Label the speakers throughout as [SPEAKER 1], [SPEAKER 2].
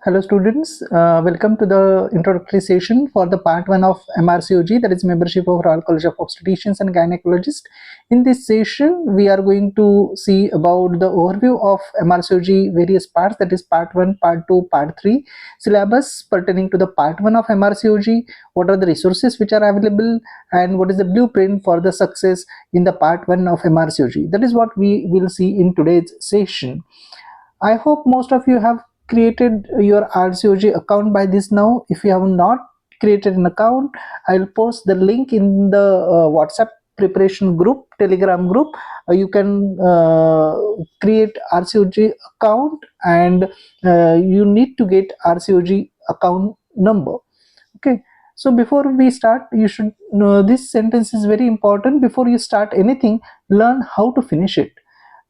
[SPEAKER 1] Hello students, welcome to the introductory session for the part 1 of MRCOG, that is Membership of Royal College of Obstetricians and Gynaecologists. In this session, we are going to see about the overview of MRCOG various parts, that is part 1, part 2, part 3, syllabus pertaining to the part 1 of MRCOG, what are the resources which are available, and what is the blueprint for the success in the part 1 of MRCOG. That is what we will see in today's session. I hope most of you have created your RCOG account by this now. If you have not created an account, I'll post the link in the WhatsApp preparation group, Telegram group. You can create RCOG account, and you need to get RCOG account number. Okay, so before we start, you should know this sentence is very important. Before you start anything, learn how to finish it.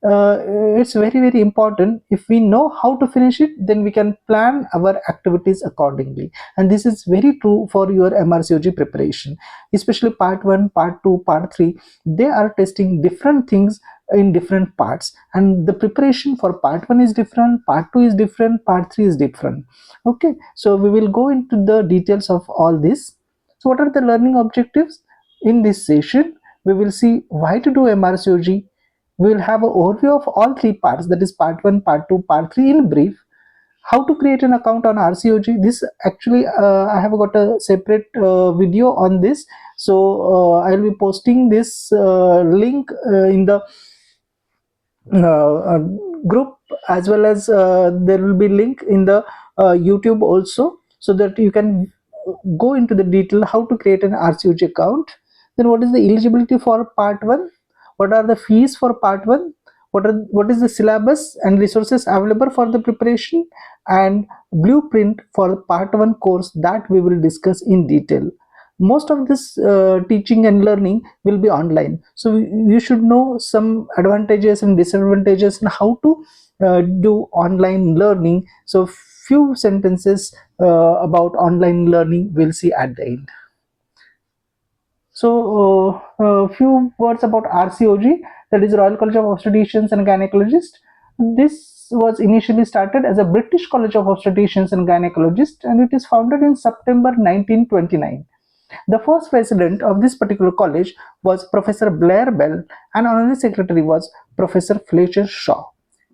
[SPEAKER 1] It's very important. If we know how to finish it, then we can plan our activities accordingly, and this is very true for your MRCOG preparation, especially part 1, part 2, part 3. They are testing different things in different parts, and the preparation for part 1 is different, part 2 is different, part 3 is different. Okay, so we will go into the details of all this. So what are the learning objectives in this session? We will see why to do MRCOG. We will have an overview of all three parts, that is part 1, part 2, part 3 in brief. How to create an account on RCOG. This actually I have got a separate video on this, so I will be posting this link in the group, as well as there will be link in the YouTube also, so that you can go into the detail how to create an RCOG account. Then what is the eligibility for part 1? What are the fees for part 1? What is the syllabus and resources available for the preparation, and blueprint for part 1 course that we will discuss in detail. Most of this teaching and learning will be online, so you should know some advantages and disadvantages and how to do online learning. So few sentences about online learning we'll see at the end. So few words about RCOG, that is Royal College of Obstetricians and Gynaecologists. This was initially started as a British College of Obstetricians and Gynaecologists, and it is founded in September 1929. The first president of this particular college was Professor Blair Bell, and honorary secretary was Professor Fletcher Shaw.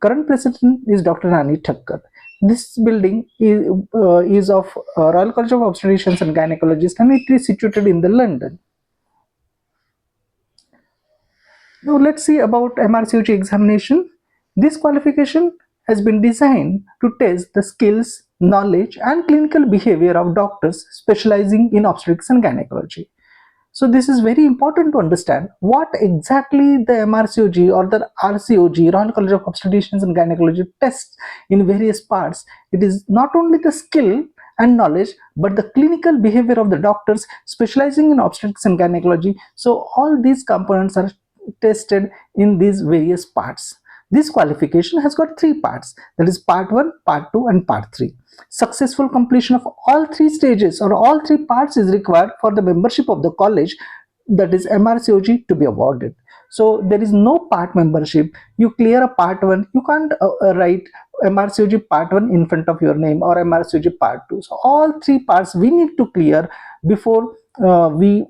[SPEAKER 1] Current president is Dr. Rani Thakkar. This building is of Royal College of Obstetricians and Gynaecologists, and it is situated in the London. Now let's see about MRCOG examination. This qualification has been designed to test the skills, knowledge, and clinical behavior of doctors specializing in obstetrics and gynecology. So this is very important to understand what exactly the MRCOG or the RCOG, Royal College of Obstetricians and Gynecology, tests in various parts. It is not only the skill and knowledge, but the clinical behavior of the doctors specializing in obstetrics and gynecology. So all these components are tested in these various parts. This qualification has got three parts, that is part 1, part 2, and part 3. Successful completion of all three stages or all three parts is required for the membership of the college, that is MRCOG, to be awarded. So there is no part membership. You clear a part 1, you can't write MRCOG part 1 in front of your name or MRCOG part 2. So all three parts we need to clear before we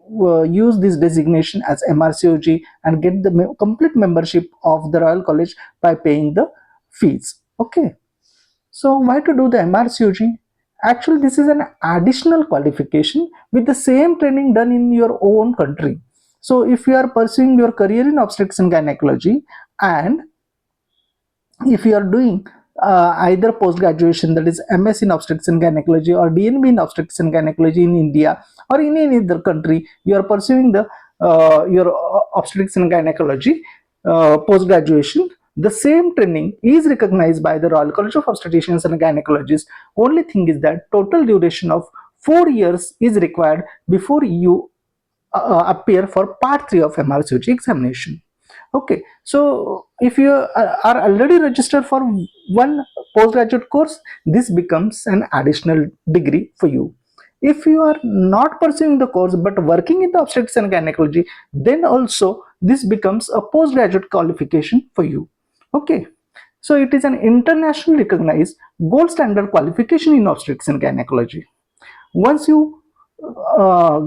[SPEAKER 1] use this designation as MRCOG and get the complete membership of the Royal College by paying the fees. Okay, so why to do the MRCOG? Actually, this is an additional qualification with the same training done in your own country. So if you are pursuing your career in obstetrics and gynecology, and if you are doing either post-graduation, that is MS in obstetrics and gynecology or DNB in obstetrics and gynecology in India or in any other country, you are pursuing the your obstetrics and gynecology post-graduation, the same training is recognized by the Royal College of Obstetricians and Gynecologists. Only thing is that total duration of 4 years is required before you appear for part 3 of MRCOG examination. Okay, so if you are already registered for one postgraduate course, this becomes an additional degree for you. If you are not pursuing the course but working in the obstetrics and gynecology, then also this becomes a postgraduate qualification for you. Okay, So it is an internationally recognized gold standard qualification in obstetrics and gynecology. Once you uh,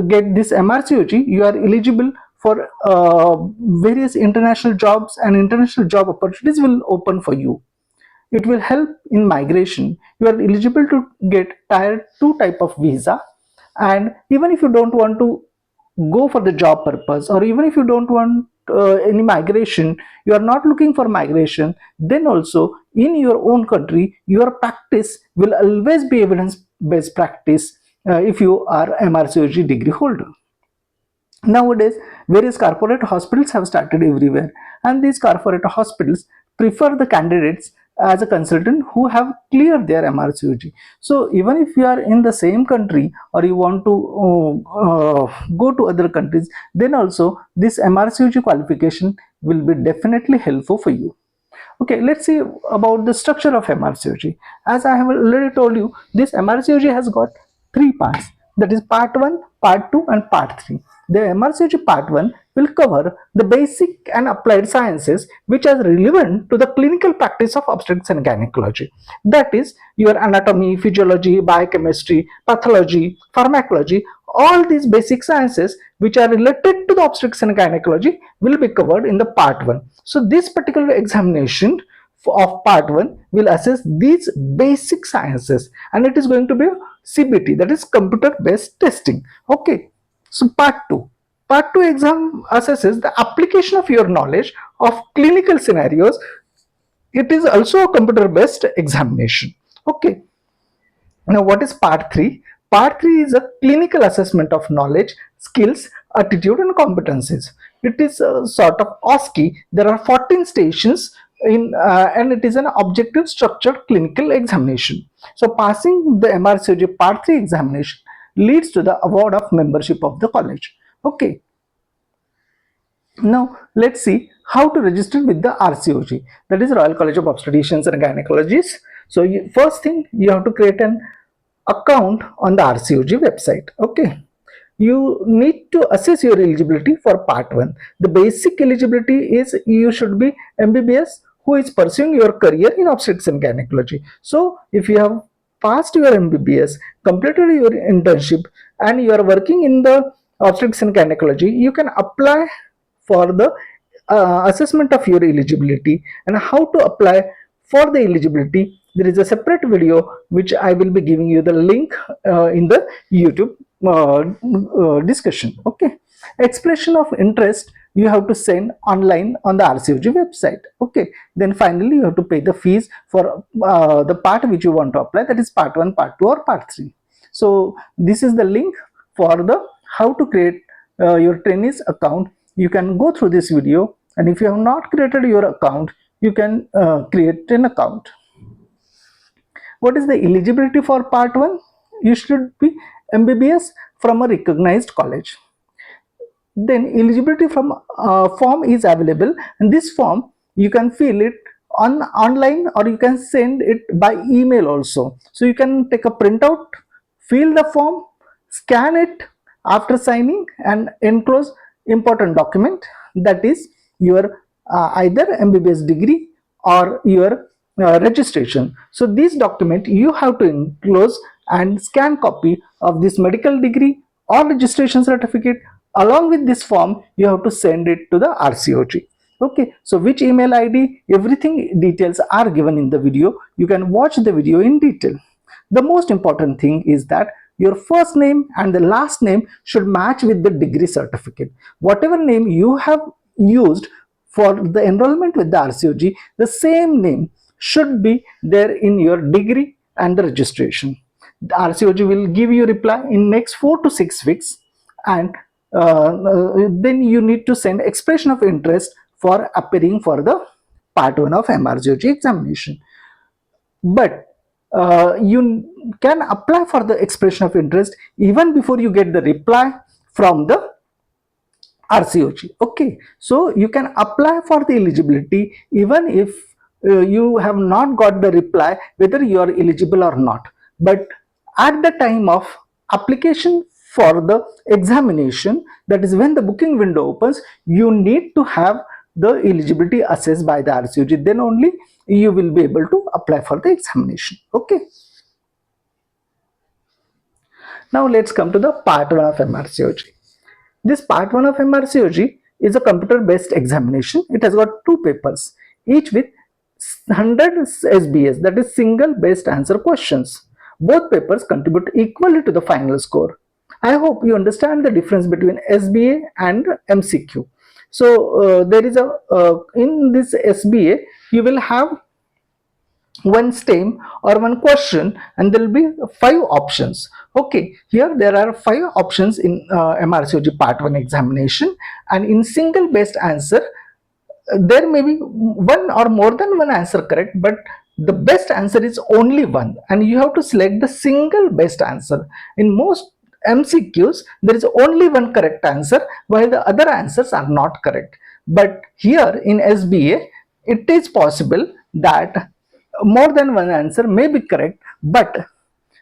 [SPEAKER 1] get this MRCOG, you are eligible for various international jobs, and international job opportunities will open for you. It will help in migration. You are eligible to get tier 2 type of visa, and even if you don't want to go for the job purpose, or even if you don't want any migration, you are not looking for migration, then also in your own country your practice will always be evidence based practice if you are MRCOG degree holder. Nowadays, various corporate hospitals have started everywhere, and these corporate hospitals prefer the candidates as a consultant who have cleared their MRCOG. So, even if you are in the same country or you want to go to other countries, then also this MRCOG qualification will be definitely helpful for you. Okay, let's see about the structure of MRCOG. As I have already told you, this MRCOG has got three parts, that is part 1, part 2 and part 3. The MRCOG part 1 will cover the basic and applied sciences which are relevant to the clinical practice of obstetrics and gynecology. That is your anatomy, physiology, biochemistry, pathology, pharmacology. All these basic sciences which are related to the obstetrics and gynecology will be covered in the part 1. So this particular examination of part 1 will assess these basic sciences, and it is going to be a CBT, that is computer based testing. Okay, so part 2 exam assesses the application of your knowledge of clinical scenarios. It is also a computer based examination. Okay, now, what is part 3? Part 3 is a clinical assessment of knowledge, skills, attitude, and competencies. It is a sort of OSCE. There are 14 stations and it is an objective structured clinical examination. So, passing the MRCOG Part 3 examination leads to the award of membership of the college. Okay. Now, let's see how to register with the RCOG, that is Royal College of Obstetricians and Gynecologists. So, first thing, you have to create an account on the RCOG website. Okay, you need to assess your eligibility for part 1. The basic eligibility is you should be MBBS who is pursuing your career in obstetrics and gynecology. So if you have passed your MBBS, completed your internship, and you are working in the obstetrics and gynecology, you can apply for the assessment of your eligibility. And how to apply for the eligibility, there is a separate video which I will be giving you the link in the YouTube discussion. Okay, expression of interest you have to send online on the RCOG website. Okay, then finally you have to pay the fees for the part which you want to apply, that is part 1, part 2 or part 3. So this is the link for the how to create your trainees account. You can go through this video, and if you have not created your account, you can create an account. What is the eligibility for part 1? You should be MBBS from a recognized college. Then eligibility from form is available, and this form you can fill it online, or you can send it by email also. So you can take a printout, fill the form, scan it after signing, and enclose important document, that is your either MBBS degree or your registration. So this document you have to enclose and scan copy of this medical degree or registration certificate. Along with this form, you have to send it to the RCOG. Okay, so which email ID, everything details are given in the video. You can watch the video in detail. The most important thing is that your first name and the last name should match with the degree certificate. Whatever name you have used for the enrollment with the RCOG, the same name should be there in your degree and the registration. The RCOG will give you reply in next 4 to 6 weeks, and then you need to send expression of interest for appearing for the part 1 of MRCOG examination. But you can apply for the expression of interest even before you get the reply from the RCOG. Okay, so you can apply for the eligibility even if you have not got the reply whether you are eligible or not. But at the time of application for the examination, that is when the booking window opens, you need to have the eligibility assessed by the RCOG, then only you will be able to apply for the examination. Okay. Now let's come to the part 1 of MRCOG. This part 1 of MRCOG is a computer based examination. It has got 2 papers, each with 100 SBS, that is single based answer questions. Both papers contribute equally to the final score. I hope you understand the difference between SBA and MCQ. So there is a in this SBA you will have one stem or one question, and there will be 5 options. Okay, here there are 5 options in MRCOG part 1 examination, and in single based answer there may be one or more than one answer correct, but the best answer is only one, and you have to select the single best answer. In most MCQs there is only one correct answer while the other answers are not correct, but here in SBA it is possible that more than one answer may be correct, but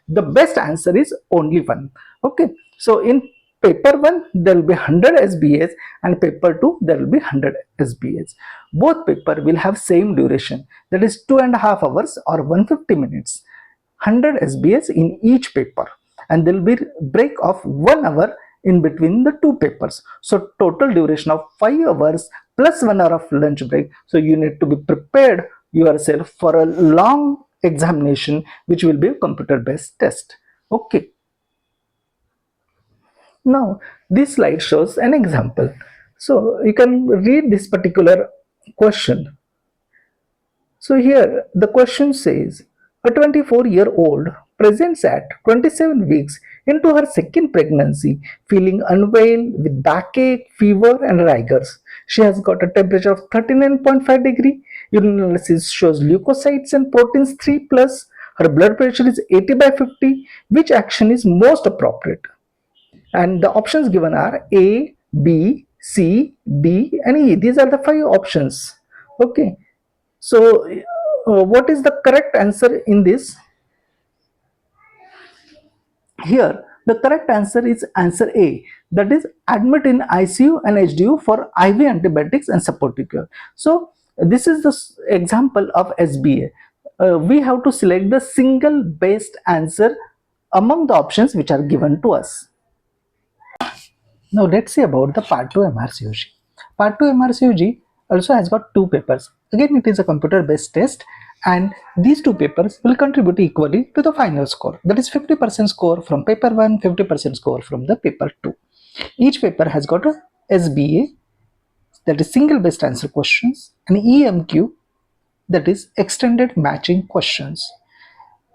[SPEAKER 1] the best answer is only one. Okay, so in paper 1 there will be 100 SBAs, and paper 2 there will be 100 SBAs. Both paper will have same duration, that is 2.5 hours or 150 minutes. 100 SBAs in each paper, and there will be break of 1 hour in between the 2 papers. So total duration of 5 hours plus 1 hour of lunch break. So you need to be prepared yourself for a long examination, which will be a computer based test. Okay. Now this slide shows an example. So you can read this particular question. So here the question says, a 24-year-old presents at 27 weeks into her second pregnancy, feeling unwell with backache, fever and rigors. She has got a temperature of 39.5 degree. Urinalysis shows leukocytes and proteins 3 plus. Her blood pressure is 80/50. Which action is most appropriate? And the options given are A, B, C, D and E. These are the 5 options. Okay. So what is the correct answer in this? Here the correct answer is answer A, that is admit in ICU and HDU for IV antibiotics and supportive care. So this is the example of SBA. We have to select the single best answer among the options which are given to us. Now let's see about the part 2 MRCOG. Part 2 MRCOG also has got 2 papers. Again it is a computer based test, and these 2 papers will contribute equally to the final score. That is 50% score from paper 1, 50% score from the paper 2. Each paper has got a SBA, that is single best answer questions, and EMQ, that is extended matching questions.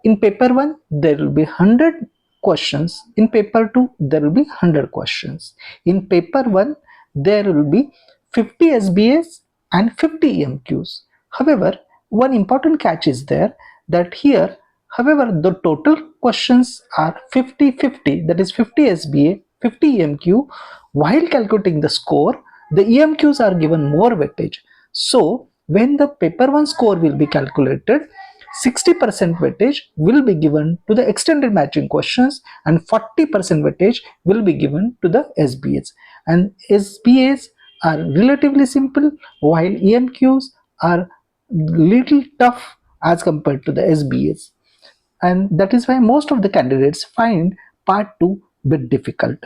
[SPEAKER 1] In paper 1 there will be 100 questions, in paper 2 there will be 100 questions. In paper 1 there will be 50 SBAs and 50 EMQs. However, one important catch is there, that here however the total questions are 50-50, that is 50 SBA, 50 EMQ. While calculating the score, the EMQs are given more weightage. So when the paper 1 score will be calculated, 60% weightage will be given to the extended matching questions and 40% weightage will be given to the SBAs. And SBAs are relatively simple while EMQs are little tough as compared to the SBAs. And that is why most of the candidates find part 2 bit difficult.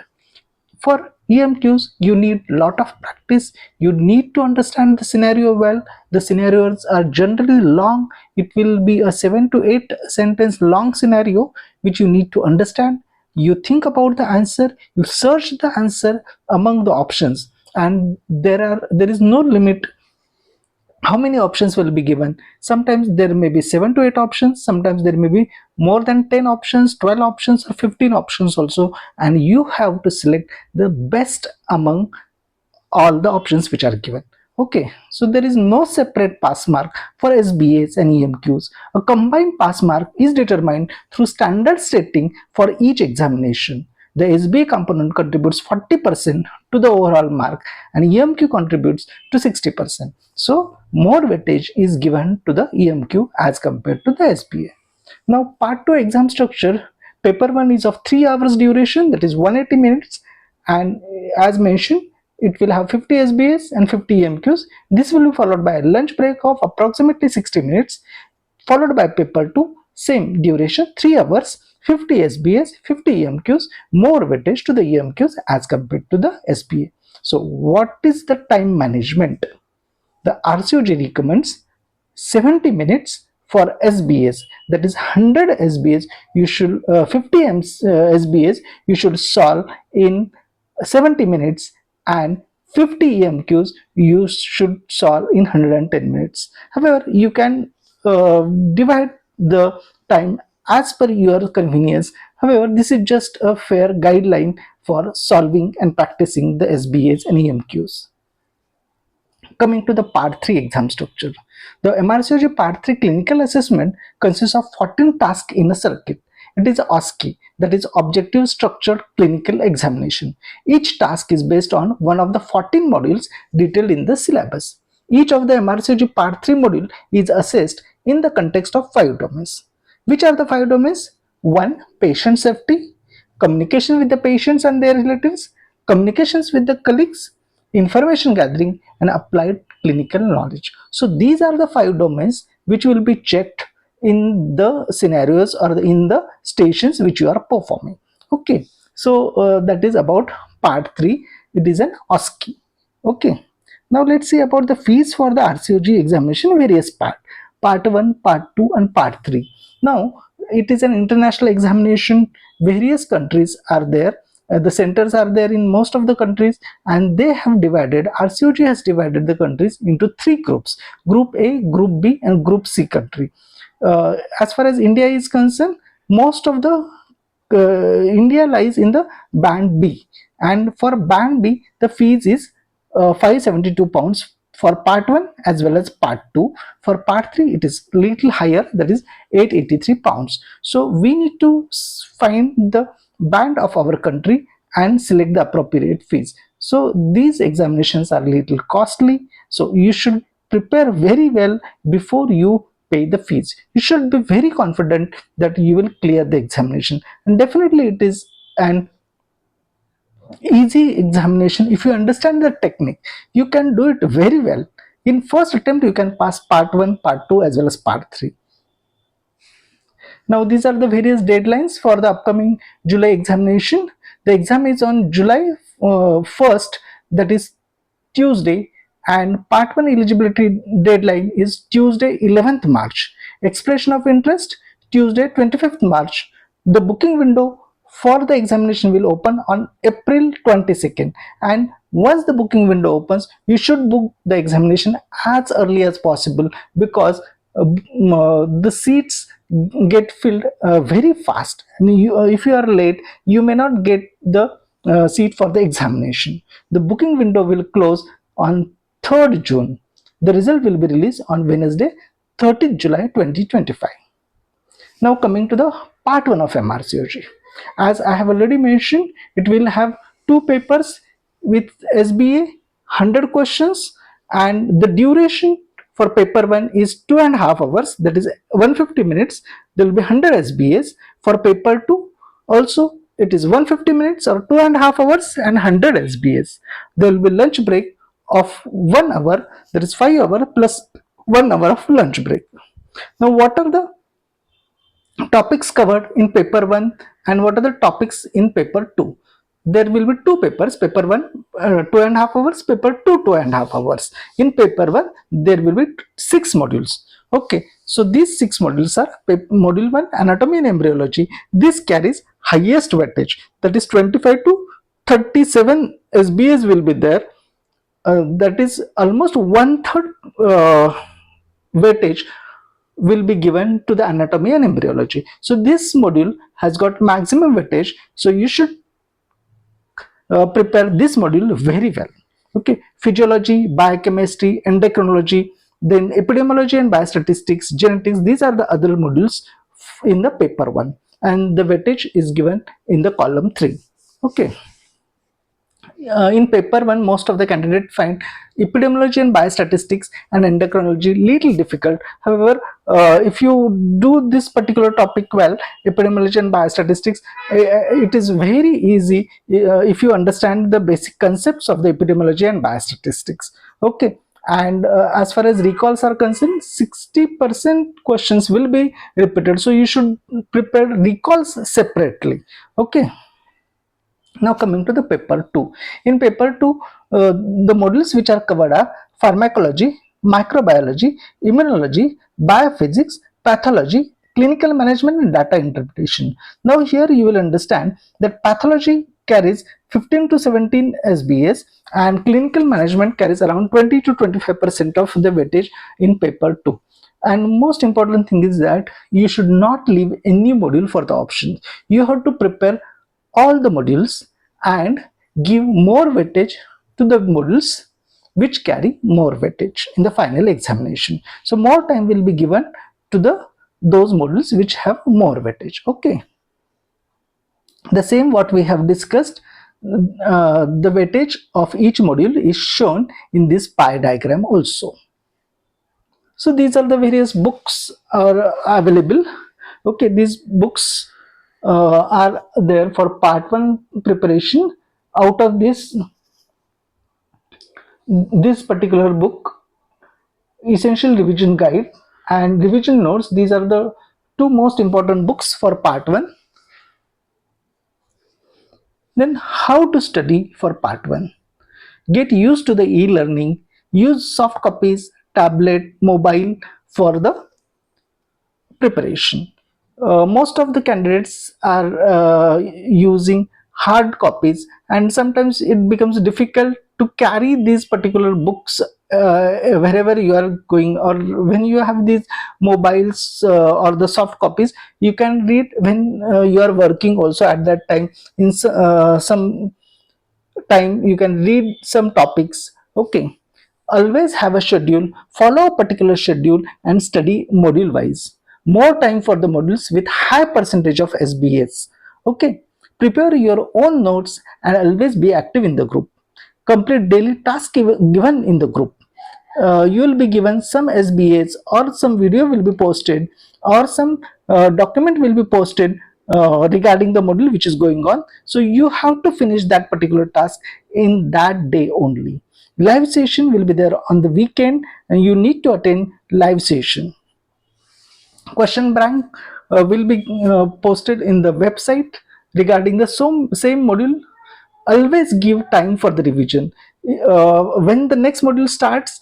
[SPEAKER 1] For EMQs, you need lot of practice. You need to understand the scenario well. The scenarios are generally long. It will be a 7 to 8 sentence long scenario which you need to understand. You think about the answer, you search the answer among the options, and there is no limit how many options will be given. Sometimes there may be 7 to 8 options, sometimes there may be more than 10 options, 12 options or 15 options also, and you have to select the best among all the options which are given. Okay, so there is no separate pass mark for SBAs and EMQs. A combined pass mark is determined through standard setting for each examination. The SBA component contributes 40% to the overall mark and EMQ contributes to 60%. So more weightage is given to the EMQ as compared to the SBA. Now part 2 exam structure, paper 1 is of 3 hours duration, that is 180 minutes, and as mentioned it will have 50 SBS and 50 EMQs. This will be followed by a lunch break of approximately 60 minutes, followed by paper 2, same duration 3 hours, 50 SBS, 50 EMQs, more weightage to the EMQs as compared to the SBA. So what is the time management? The RCOG recommends 70 minutes for SBS, that is 100 SBS you should 50 SBS you should solve in 70 minutes, and 50 EMQs you should solve in 110 minutes. However, you can divide the time as per your convenience. However, this is just a fair guideline for solving and practicing the SBAs and EMQs. Coming to the part 3 exam structure, the MRCOG part 3 clinical assessment consists of 14 tasks in a circuit. It is OSCE, that is Objective Structured Clinical Examination. Each task is based on one of the 14 modules detailed in the syllabus. Each of the MRCOG part 3 module is assessed in the context of 5 domains. Which are the 5 domains? 1. Patient safety, communication with the patients and their relatives, communications with the colleagues, information gathering, and applied clinical knowledge. So these are the 5 domains which will be checked in the scenarios or in the stations which you are performing. Okay, so that is about part 3. It is an OSCE. Okay, now let's see about the fees for the RCOG examination, various part 1, part 2 and part 3. Now it is an international examination. Various countries are there. The centers are there in most of the countries, and they have divided, RCOG has divided the countries into 3 groups: Group A, Group B and Group C country. As far as India is concerned, most of the India lies in the band B, and for band B the fees is 572 pounds for part 1 as well as part 2. For part 3 it is little higher, that is 883 pounds. So we need to find the band of our country and select the appropriate fees. So these examinations are little costly, so you should prepare very well before you pay the fees. You should be very confident that you will clear the examination, and definitely it is an easy examination. If you understand the technique, you can do it very well. In first attempt you can pass part 1, part 2 as well as part 3. Now these are the various deadlines for the upcoming July examination. The exam is on July 1st, that is Tuesday, and part 1 eligibility deadline is Tuesday 11th March. Expression of interest Tuesday 25th March. The booking window for the examination will open on April 22nd, and once the booking window opens, you should book the examination as early as possible, because the seats get filled very fast, and if you are late you may not get the seat for the examination. The booking window will close on 3rd June. The result will be released on Wednesday 30th July 2025. Now coming to the part 1 of MRCOG. As I have already mentioned, it will have 2 papers with SBA, 100 questions, and the duration for paper 1 is 2.5 hours, that is 150 minutes. There will be 100 SBAs. For paper 2 also it is 150 minutes or 2.5 hours and 100 SBAs. There will be lunch break of 1 hour, that is 5 hours plus 1 hour of lunch break. Now what are the topics covered in paper 1 and what are the topics in paper 2? There will be 2 papers, paper 1 2.5 hours, paper 2 2.5 hours. In paper 1 there will be 6 modules. Okay, so these 6 modules are module 1 anatomy and embryology. This carries highest weightage, that is 25 to 37 SBAs will be there. That is almost 1/3 weightage will be given to the anatomy and embryology. So this module has got maximum weightage, so you should prepare this module very well. Okay, physiology, biochemistry, endocrinology, then epidemiology and biostatistics, genetics, these are the other modules in the paper 1, and the weightage is given in the column 3. Okay, In paper 1, most of the candidates find epidemiology and biostatistics and endocrinology little difficult. However, if you do this particular topic well, epidemiology and biostatistics, it is very easy if you understand the basic concepts of the epidemiology and biostatistics. Okay. And as far as recalls are concerned, 60% questions will be repeated, so you should prepare recalls separately. Okay. Now coming to the paper 2. In paper 2, the modules which are covered are pharmacology, microbiology, immunology, biophysics, pathology, clinical management and data interpretation. Now here you will understand that pathology carries 15 to 17 SBS and clinical management carries around 20 to 25% of the weightage in paper 2. And most important thing is that you should not leave any module for the options. You have to prepare all the modules and give more weightage to the modules which carry more weightage in the final examination. So more time will be given to those modules which have more weightage. Okay. The same what we have discussed, the weightage of each module is shown in this pie diagram also. So these are the various books are available. Okay, these books are there for part 1 preparation. Out of this particular book, essential revision guide and revision notes, these are the two most important books for part 1. Then how to study for part 1? Get used to the e-learning, use soft copies, tablet, mobile for the preparation. Most of the candidates are using hard copies, and sometimes it becomes difficult to carry these particular books wherever you are going, or when you have these mobiles or the soft copies, you can read when you are working also. At that time, in some time you can read some topics. Okay. Always have a schedule, follow a particular schedule and study module wise. More time for the modules with high percentage of SBS. Okay. Prepare your own notes and always be active in the group. Complete daily tasks given in the group. You will be given some SBAs, or some video will be posted, or some document will be posted regarding the module which is going on. So you have to finish that particular task in that day only. Live session will be there on the weekend and you need to attend live session. Question bank will be posted in the website regarding the same module. Always give time for the revision. When the next module starts,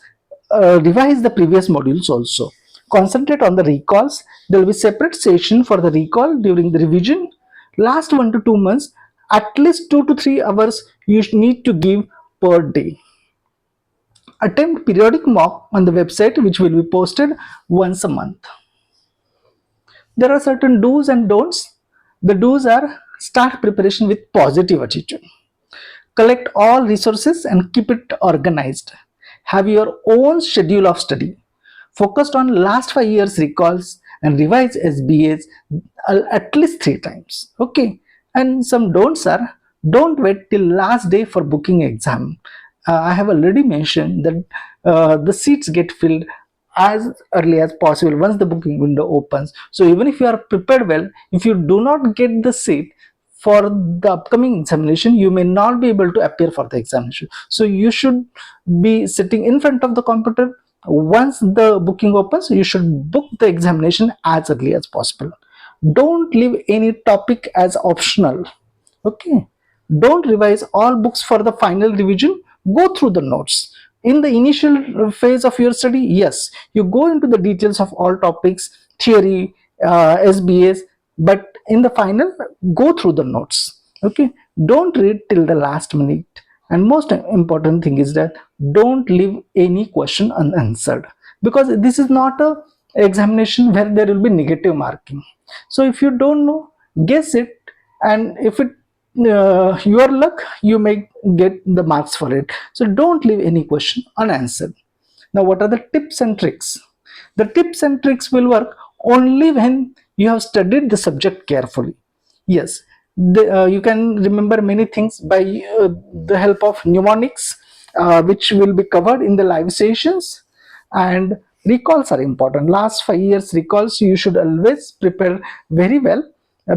[SPEAKER 1] revise the previous modules also. Concentrate on the recalls. There will be separate session for the recall during the revision. Last 1 to 2 months, at least 2 to 3 hours you need to give per day. Attempt periodic mock on the website which will be posted once a month. There are certain do's and don'ts. The do's are: start preparation with positive attitude. Collect all resources and keep it organized. Have your own schedule of study. Focused on last 5 years recalls and revise SBAs at least 3 times. Okay. And some don'ts are: don't wait till last day for booking exam. I have already mentioned that the seats get filled as early as possible once the booking window opens. So even if you are prepared well, if you do not get the seat for the upcoming examination, you may not be able to appear for the examination. So you should be sitting in front of the computer. Once the booking opens, you should book the examination as early as possible. Don't leave any topic as optional. Okay. Don't revise all books for the final revision. Go through the notes. In the initial phase of your study, yes, you go into the details of all topics, theory, SBAs, but in the final, go through the notes. Okay. Don't read till the last minute. And most important thing is that don't leave any question unanswered, because this is not a examination where there will be negative marking. So if you don't know, guess it, and if it your luck, you may get the marks for it. So don't leave any question unanswered. Now what are the tips and tricks? The tips and tricks will work only when you have studied the subject carefully. Yes, You can remember many things by the help of mnemonics, which will be covered in the live sessions. And recalls are important. Last 5 years recalls you should always prepare very well,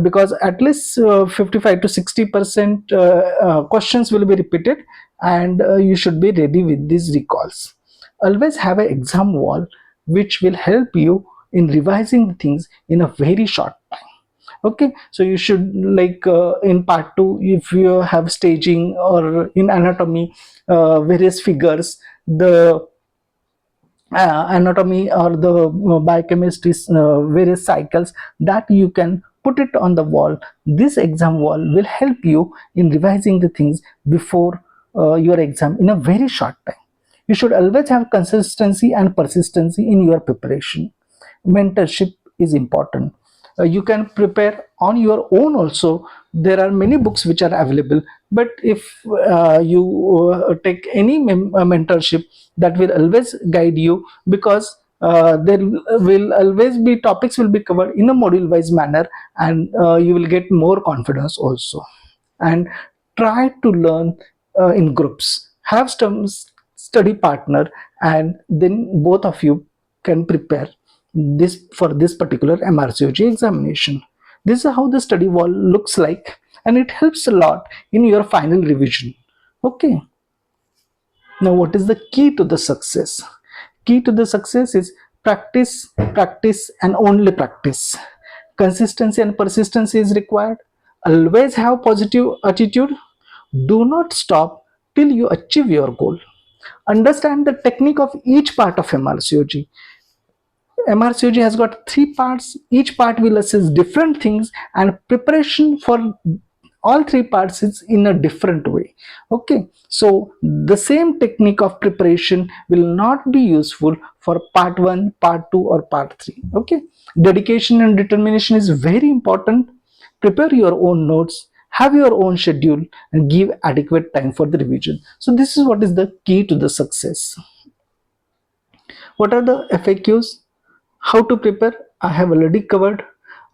[SPEAKER 1] because at least 55 to 60% questions will be repeated, and you should be ready with these recalls. Always have an exam wall which will help you in revising things in a very short time. Okay, so you should, like in part 2, if you have staging, or in anatomy, various figures, the anatomy or the biochemistry, various cycles, that you can put it on the wall. This exam wall will help you in revising the things before your exam in a very short time. You should always have consistency and persistency in your preparation. Mentorship is important. You can prepare on your own also. There are many books which are available, but if you take any mentorship, that will always guide you, because there will always be topics will be covered in a module wise manner, and you will get more confidence also. And try to learn in groups. Have some study partner, and then both of you can prepare this for this particular MRCOG examination. This is how the study wall looks like, and it helps a lot in your final revision. Okay, now what is the key to the success? Key to the success is practice, practice, and only practice. Consistency and persistency is required. Always have positive attitude. Do not stop till you achieve your goal. Understand the technique of each part of MRCOG. MRCOG has got 3 parts. Each part will assess different things, and preparation for all 3 parts is in a different way. Okay, so the same technique of preparation will not be useful for part 1, part 2, or part 3. Okay, dedication and determination is very important. Prepare your own notes, have your own schedule, and give adequate time for the revision. So this is what is the key to the success. What are the FAQs? How to prepare? I have already covered.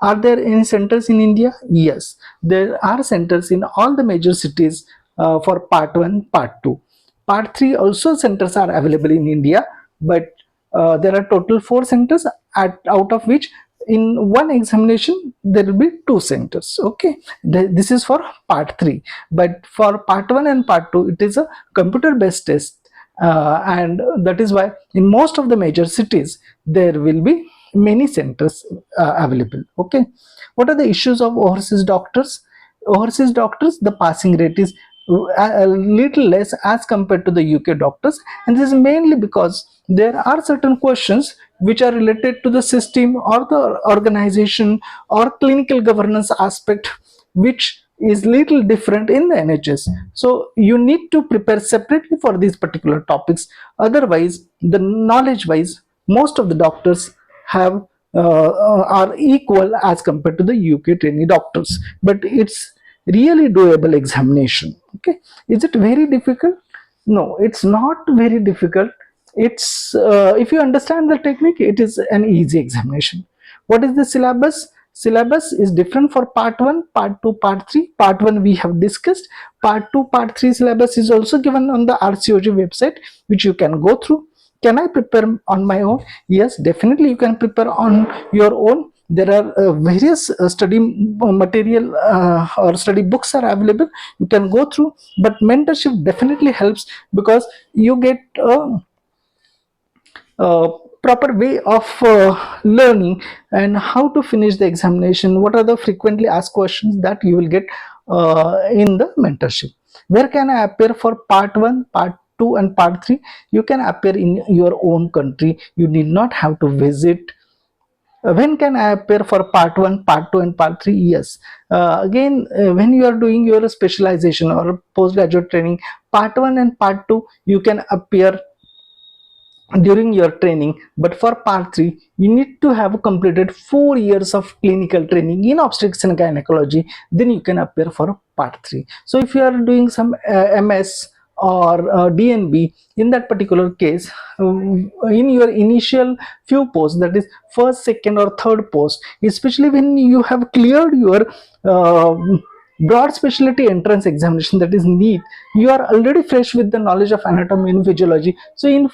[SPEAKER 1] Are there any centers in India? Yes, there are centers in all the major cities for part 1, part 2. Part 3 also centers are available in India, but there are total 4 centers, out of which in one examination there will be 2 centers. Okay, this is for part 3, but for part 1 and part 2 it is a computer based test, and that is why in most of the major cities there will be many centers available. Okay, what are the issues of overseas doctors? Overseas doctors, the passing rate is a little less as compared to the UK doctors, and this is mainly because there are certain questions which are related to the system or the organization or clinical governance aspect, which is little different in the NHS. So you need to prepare separately for these particular topics. Otherwise, the knowledge wise, most of the doctors have are equal as compared to the UK trainee doctors. But it's really doable examination. Okay, is it very difficult? No, it's not very difficult. It's if you understand the technique, it is an easy examination. What is the syllabus? Syllabus is different for part 1, part 2, part 3. Part 1 we have discussed. Part 2, part 3 syllabus is also given on the RCOG website, which you can go through. Can I prepare on my own? Yes, definitely you can prepare on your own. There are various study material or study books are available. You can go through, but mentorship definitely helps, because you get proper way of learning and how to finish the examination. What are the frequently asked questions that you will get in the mentorship? Where can I appear for part 1, part 2, and part 3? You can appear in your own country. You need not have to visit. When can I appear for part 1, part 2, and part 3? Yes, again, when you are doing your specialization or postgraduate training, part 1 and part 2 you can appear during your training, but for part 3 you need to have completed 4 years of clinical training in obstetrics and gynecology, then you can appear for part 3. So if you are doing some MS or DNB, in that particular case, in your initial few posts, that is first, second, or third post, especially when you have cleared your uh, broad specialty entrance examination, that is NEET, you are already fresh with the knowledge of anatomy and physiology. So in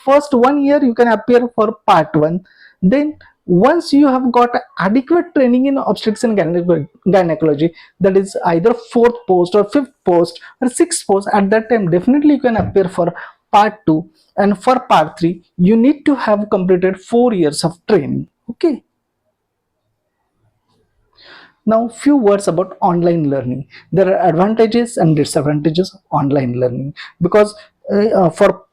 [SPEAKER 1] first 1 year you can appear for part 1. Then once you have got adequate training in obstetrics and gynecology, that is either fourth post or fifth post or sixth post, at that time definitely you can appear for part 2. And for part 3 you need to have completed 4 years of training. Okay. Now, few words about online learning. There are advantages and disadvantages of online learning, because for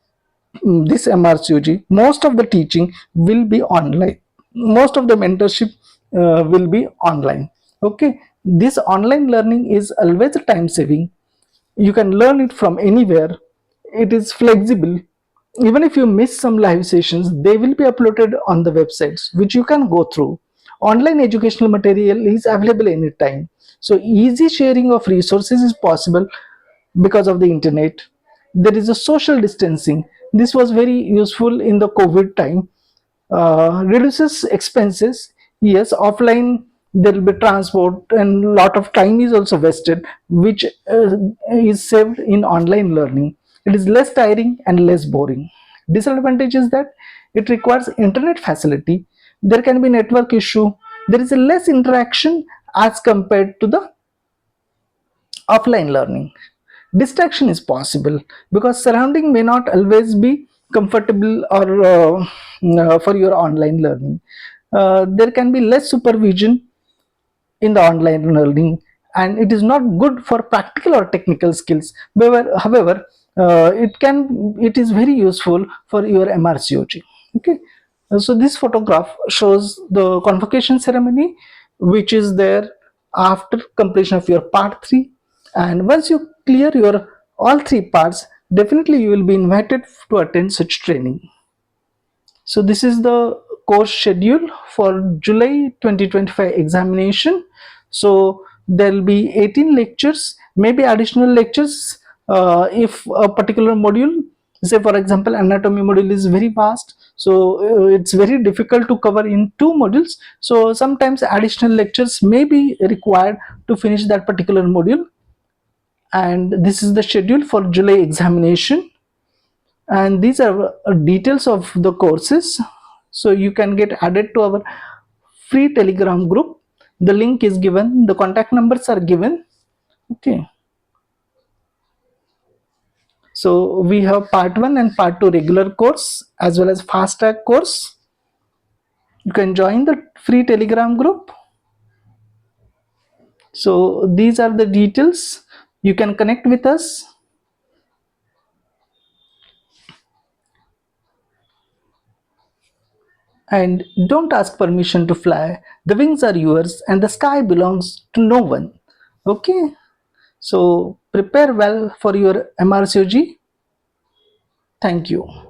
[SPEAKER 1] this MRCOG, most of the teaching will be online. Most of the mentorship will be online. Okay, this online learning is always time saving. You can learn it from anywhere. It is flexible. Even if you miss some live sessions, they will be uploaded on the websites which you can go through. Online educational material is available anytime, so easy sharing of resources is possible because of the internet. There is a social distancing. This was very useful in the COVID time. Reduces expenses. Yes, offline there will be transport and lot of time is also wasted, which is saved in online learning. It is less tiring and less boring. Disadvantage is that it requires internet facility. There can be network issue. There is a less interaction as compared to the offline learning. Distraction is possible because surrounding may not always be comfortable or for your online learning. There can be less supervision in the online learning, and it is not good for practical or technical skills. However, it is very useful for your MRCOG. Okay. So this photograph shows the convocation ceremony, which is there after completion of your part 3. And once you clear your all 3 parts, definitely you will be invited to attend such training. So this is the course schedule for July 2025 examination. So there will be 18 lectures, maybe additional lectures if a particular module, say for example anatomy module is very vast, so it's very difficult to cover in 2 modules. So sometimes additional lectures may be required to finish that particular module. And this is the schedule for July examination, and these are details of the courses. So you can get added to our free Telegram group. The link is given, the contact numbers are given. Okay. So we have part 1 and part 2 regular course as well as fast track course. You can join the free Telegram group. So these are the details. You can connect with us. And don't ask permission to fly. The wings are yours and the sky belongs to no one. Okay. So prepare well for your MRCOG. Thank you.